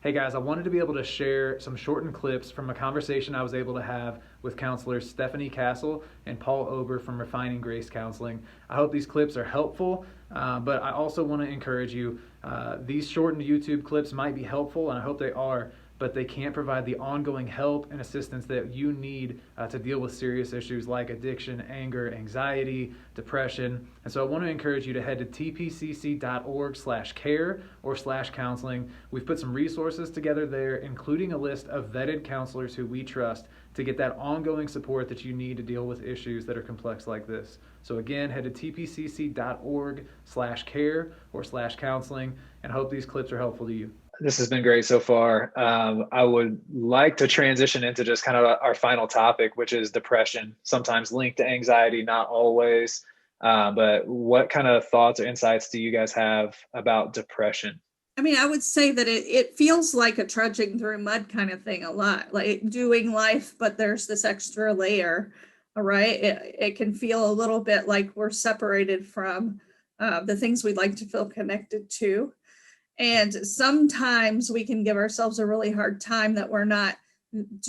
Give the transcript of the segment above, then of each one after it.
Hey guys, I wanted to be able to share some shortened clips from a conversation I was able to have with counselors Stephanie Castle and Paul Ober from Refining Grace Counseling. I hope these clips are helpful, but I also want to encourage you. These shortened YouTube clips might be helpful, and I hope they are, but they can't provide the ongoing help and assistance that you need to deal with serious issues like addiction, anger, anxiety, depression. And so I want to encourage you to head to tpcc.org/care or /counseling. We've put some resources together there, including a list of vetted counselors who we trust to get that ongoing support that you need to deal with issues that are complex like this. So again, head to tpcc.org/care or /counseling, and I hope these clips are helpful to you. This has been great so far. I would like to transition into just kind of our final topic, which is depression, sometimes linked to anxiety, not always. But what kind of thoughts or insights do you guys have about depression? I mean, I would say that it feels like a trudging through mud kind of thing a lot, like doing life, but there's this extra layer, all right? It can feel a little bit like we're separated from the things we'd like to feel connected to. And sometimes we can give ourselves a really hard time that we're not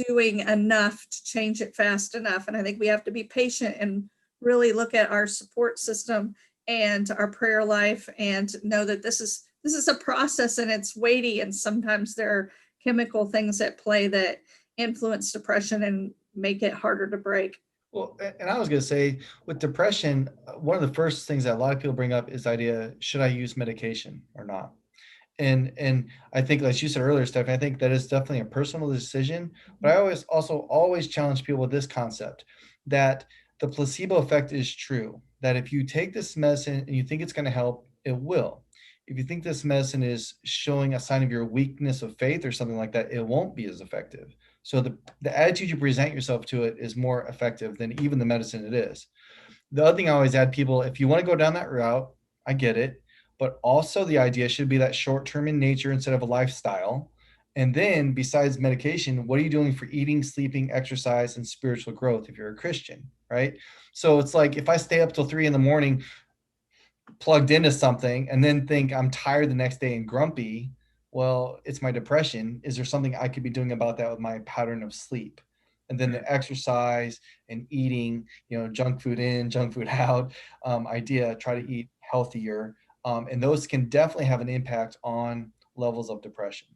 doing enough to change it fast enough. And I think we have to be patient and really look at our support system and our prayer life and know that this is a process and it's weighty, and sometimes there are chemical things at play that influence depression and make it harder to break. Well, and I was going to say with depression, one of the first things that a lot of people bring up is the idea, should I use medication or not? And I think, like you said earlier, Stephanie, I think that is definitely a personal decision. But I always challenge people with this concept that the placebo effect is true. That if you take this medicine and you think it's going to help, it will. If you think this medicine is showing a sign of your weakness of faith or something like that, it won't be as effective. So the attitude you present yourself to it is more effective than even the medicine it is. The other thing I always add people, if you want to go down that route, I get it. But also the idea should be that short term in nature instead of a lifestyle. And then besides medication, what are you doing for eating, sleeping, exercise, and spiritual growth if you're a Christian, right? So it's like if I stay up till 3 in the morning plugged into something and then think I'm tired the next day and grumpy, well, it's my depression. Is there something I could be doing about that with my pattern of sleep? And then the exercise and eating, junk food in, junk food out idea, try to eat healthier. And those can definitely have an impact on levels of depression.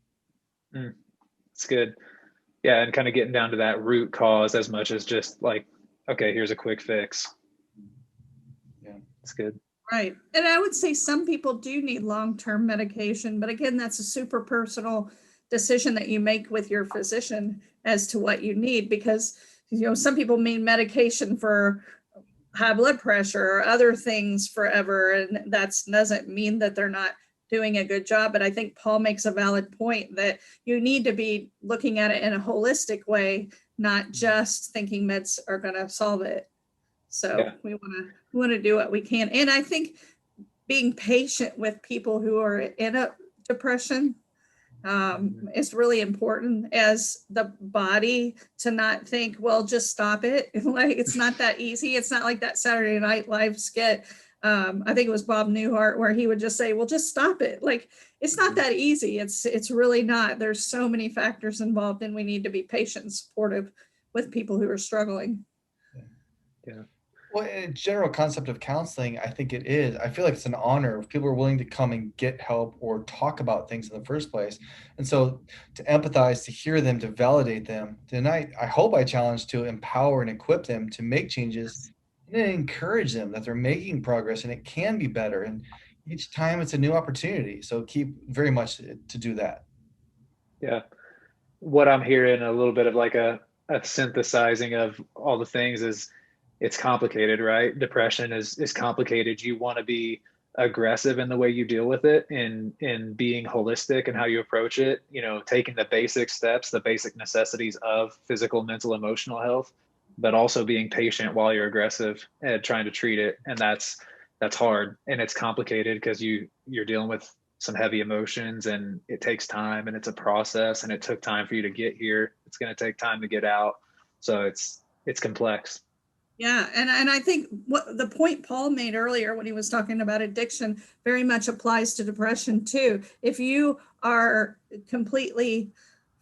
It's good. Yeah, and kind of getting down to that root cause as much as just like, okay, here's a quick fix. Yeah, it's good. Right. And I would say some people do need long-term medication, but again, that's a super personal decision that you make with your physician as to what you need, because some people need medication for high blood pressure or other things forever, and that doesn't mean that they're not doing a good job. But I think Paul makes a valid point that you need to be looking at it in a holistic way, not just thinking meds are going to solve it. So Yeah. we want to do what we can. And I think being patient with people who are in a depression is really important as the body, to not think, well, just stop it. Like, it's not that easy. It's not like that Saturday Night Live skit. I think it was Bob Newhart, where he would just say, well, just stop it. Like, it's not that easy. It's really not. There's so many factors involved, and we need to be patient and supportive with people who are struggling. Yeah. Well, in a general concept of counseling, I think it is. I feel like it's an honor if people are willing to come and get help or talk about things in the first place. And so to empathize, to hear them, to validate them, tonight, I hope I challenge to empower and equip them to make changes and then encourage them that they're making progress and it can be better. And each time it's a new opportunity. So keep very much to do that. Yeah. What I'm hearing a little bit of like a synthesizing of all the things is it's complicated, right? Depression is complicated. You want to be aggressive in the way you deal with it, in being holistic and how you approach it, taking the basic steps, the basic necessities of physical, mental, emotional health, but also being patient while you're aggressive and trying to treat it. And that's hard and it's complicated because you're dealing with some heavy emotions and it takes time and it's a process and it took time for you to get here. It's going to take time to get out. So it's complex. Yeah, and I think what the point Paul made earlier when he was talking about addiction very much applies to depression too. If you are completely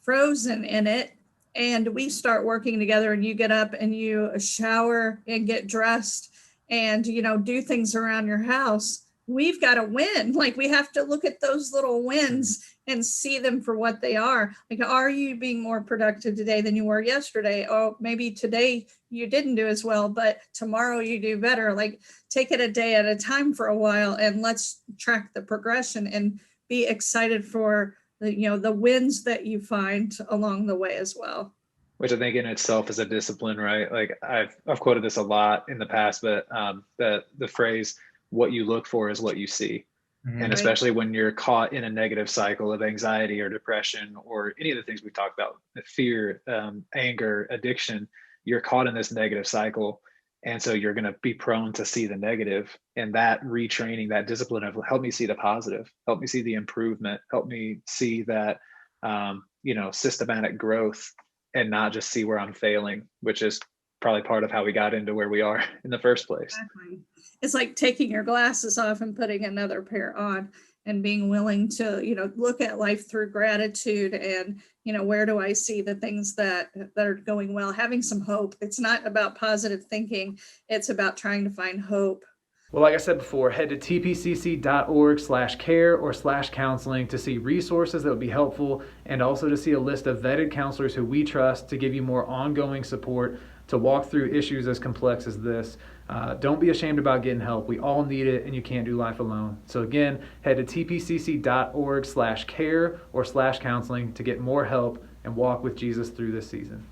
frozen in it, and we start working together, and you get up and you shower and get dressed and, do things around your house, we've got to win. Like, we have to look at those little wins and see them for what they are. Like, are you being more productive today than you were yesterday? Oh, maybe today you didn't do as well, but tomorrow you do better. Like, take it a day at a time for a while, and let's track the progression and be excited for the wins that you find along the way as well. Which I think in itself is a discipline, right? Like I've quoted this a lot in the past, but the phrase "what you look for is what you see," Mhm. and especially when you're caught in a negative cycle of anxiety or depression or any of the things we talked about, fear, anger, addiction, you're caught in this negative cycle, and so you're going to be prone to see the negative. And that retraining, that discipline of help me see the positive, help me see the improvement, help me see that systematic growth, and not just see where I'm failing, which is probably part of how we got into where we are in the first place. Exactly. It's like taking your glasses off and putting another pair on, and being willing to, look at life through gratitude and, where do I see the things that are going well, having some hope. It's not about positive thinking. It's about trying to find hope. Well, like I said before, head to tpcc.org/care or /counseling to see resources that would be helpful, and also to see a list of vetted counselors who we trust to give you more ongoing support to walk through issues as complex as this. Don't be ashamed about getting help. We all need it, and you can't do life alone. So again, head to tpcc.org/care or /counseling to get more help and walk with Jesus through this season.